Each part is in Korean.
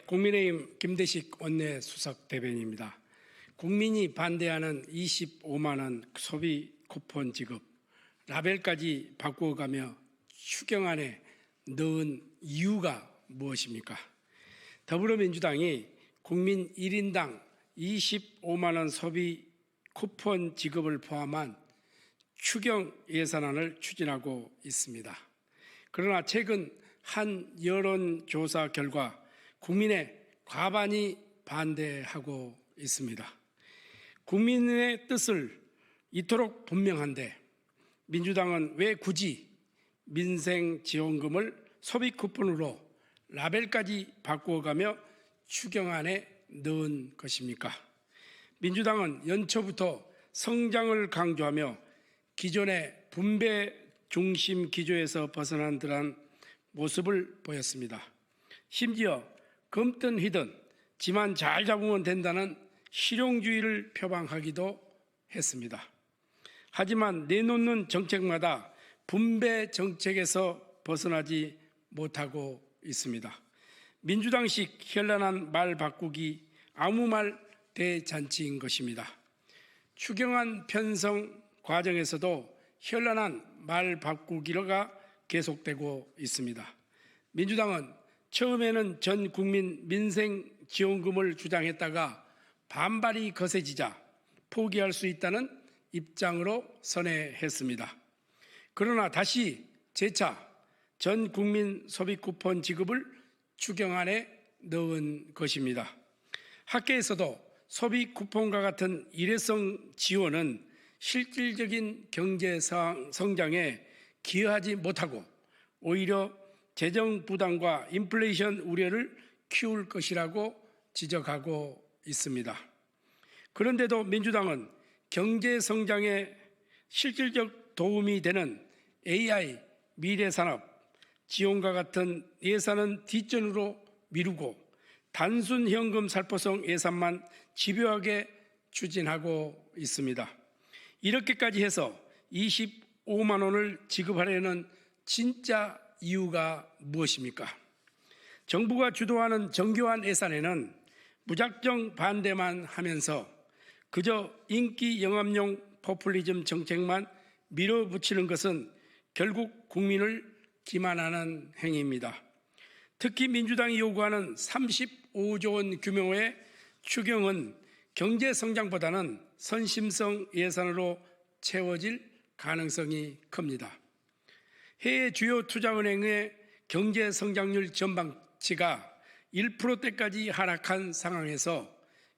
국민의힘 김대식 원내수석 대변인입니다. 국민이 반대하는 25만 원 소비 쿠폰 지급, 라벨까지 바꾸어가며 추경안에 넣은 이유가 무엇입니까? 더불어민주당이 국민 1인당 25만 원 소비 쿠폰 지급을 포함한 추경 예산안을 추진하고 있습니다. 그러나 최근 한 여론조사 결과 국민의 과반이 반대하고 있습니다. 국민의 뜻을 이토록 분명한데 민주당은 왜 굳이 민생지원금을 소비 쿠폰으로 라벨까지 바꾸어가며 추경안에 넣은 것입니까? 민주당은 연초부터 성장을 강조하며 기존의 분배 중심 기조에서 벗어난 듯한 모습을 보였습니다. 심지어 검든 휘든 지만 잘 잡으면 된다는 실용주의를 표방하기도 했습니다. 하지만 내놓는 정책마다 분배 정책에서 벗어나지 못하고 있습니다. 민주당식 현란한 말 바꾸기, 아무 말 대잔치인 것입니다. 추경안 편성 과정에서도 현란한 말 바꾸기가 계속되고 있습니다. 민주당은 처음에는 전 국민 민생지원금을 주장했다가 반발이 거세지자 포기할 수 있다는 입장으로 선회했습니다. 그러나 다시 재차 전 국민 소비 쿠폰 지급을 추경안에 넣은 것입니다. 학계에서도 소비 쿠폰과 같은 일회성 지원은 실질적인 경제 성장에 기여하지 못하고 오히려 재정 부담과 인플레이션 우려를 키울 것이라고 지적하고 있습니다. 그런데도 민주당은 경제 성장에 실질적 도움이 되는 AI, 미래산업, 지원과 같은 예산은 뒷전으로 미루고 단순 현금 살포성 예산만 집요하게 추진하고 있습니다. 이렇게까지 해서 25만 원을 지급하려는 진짜 이유가 무엇입니까? 정부가 주도하는 정교한 예산에는 무작정 반대만 하면서 그저 인기 영합용 포퓰리즘 정책만 밀어붙이는 것은 결국 국민을 기만하는 행위입니다. 특히 민주당이 요구하는 35조 원 규모의 추경은 경제 성장보다는 선심성 예산으로 채워질 가능성이 큽니다. 해외 주요 투자은행의 경제 성장률 전망치가 1%대까지 하락한 상황에서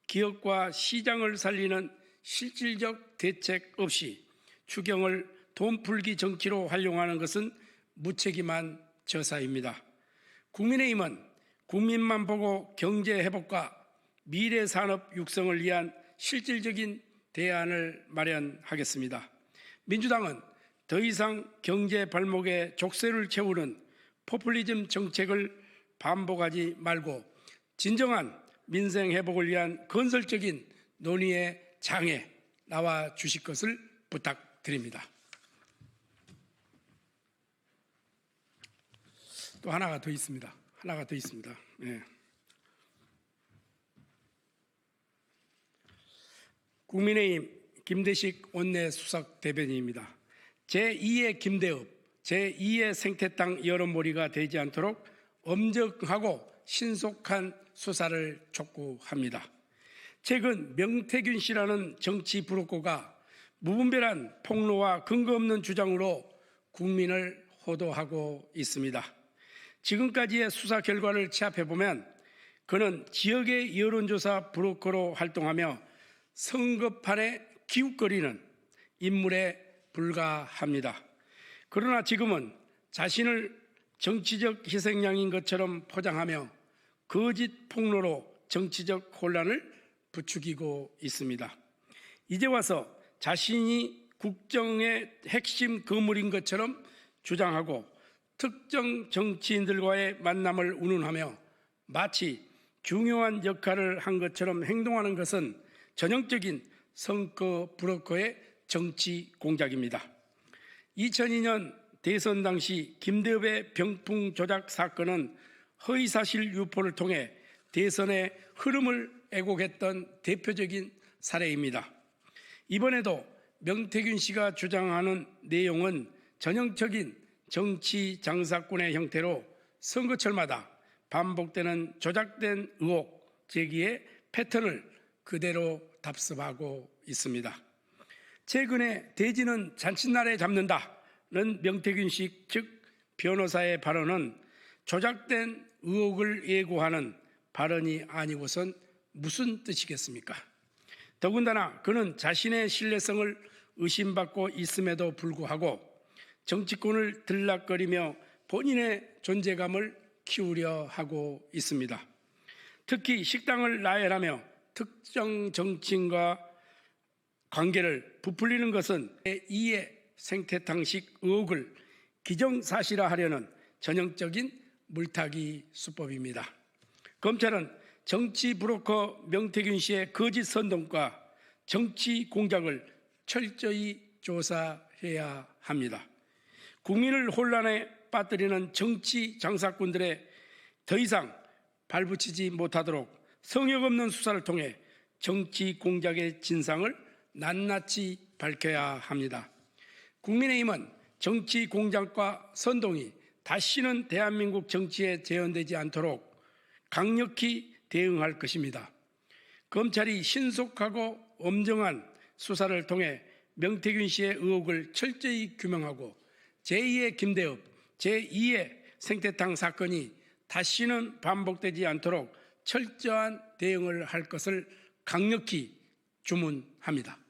기업과 시장을 살리는 실질적 대책 없이 추경을 돈풀기 정치로 활용하는 것은 무책임한 저사입니다. 국민의힘은 국민만 보고 경제 회복과 미래 산업 육성을 위한 실질적인 대안을 마련하겠습니다. 민주당은 더 이상 경제 발목에 족쇄를 채우는 포퓰리즘 정책을 반복하지 말고 진정한 민생 회복을 위한 건설적인 논의의 장에 나와 주실 것을 부탁드립니다. 또 하나가 더 있습니다. 국민의힘 김대식 원내수석 대변인입니다. 제2의 김대읍, 제2의 생태땅 여론몰이가 되지 않도록 엄정하고 신속한 수사를 촉구합니다. 최근 명태균 씨라는 정치 브로커가 무분별한 폭로와 근거 없는 주장으로 국민을 호도하고 있습니다. 지금까지의 수사 결과를 취합해보면 그는 지역의 여론조사 브로커로 활동하며 선거판에 기웃거리는 인물에 불과합니다. 그러나 지금은 자신을 정치적 희생양인 것처럼 포장하며 거짓 폭로로 정치적 혼란을 부추기고 있습니다. 이제 와서 자신이 국정의 핵심 거물인 것처럼 주장하고 특정 정치인들과의 만남을 운운하며 마치 중요한 역할을 한 것처럼 행동하는 것은 전형적인 선거 브로커의 정치 공작입니다. 2002년 대선 당시 김대읍의 병풍 조작 사건은 허위사실 유포를 통해 대선의 흐름을 왜곡했던 대표적인 사례입니다. 이번에도 명태균 씨가 주장하는 내용은 전형적인 정치 장사꾼의 형태로 선거철마다 반복되는 조작된 의혹 제기의 패턴을 그대로 답습하고 있습니다. 최근에 대지는 잔칫날에 잡는다는 명태균 씨 측 변호사의 발언은 조작된 의혹을 예고하는 발언이 아니고선 무슨 뜻이겠습니까? 더군다나 그는 자신의 신뢰성을 의심받고 있음에도 불구하고 정치권을 들락거리며 본인의 존재감을 키우려 하고 있습니다. 특히 식당을 나열하며 특정 정치인과 관계를 부풀리는 것은 제2의 생태탕식 의혹을 기정사실화하려는 전형적인 물타기 수법입니다. 검찰은 정치 브로커 명태균 씨의 거짓 선동과 정치 공작을 철저히 조사해야 합니다. 국민을 혼란에 빠뜨리는 정치 장사꾼들의 더 이상 발붙이지 못하도록 성역 없는 수사를 통해 정치 공작의 진상을 낱낱이 밝혀야 합니다. 국민의힘은 정치 공작과 선동이 다시는 대한민국 정치에 재현되지 않도록 강력히 대응할 것입니다. 검찰이 신속하고 엄정한 수사를 통해 명태균 씨의 의혹을 철저히 규명하고 제2의 김대엽, 제2의 생태탕 사건이 다시는 반복되지 않도록 철저한 대응을 할 것을 강력히 주문합니다.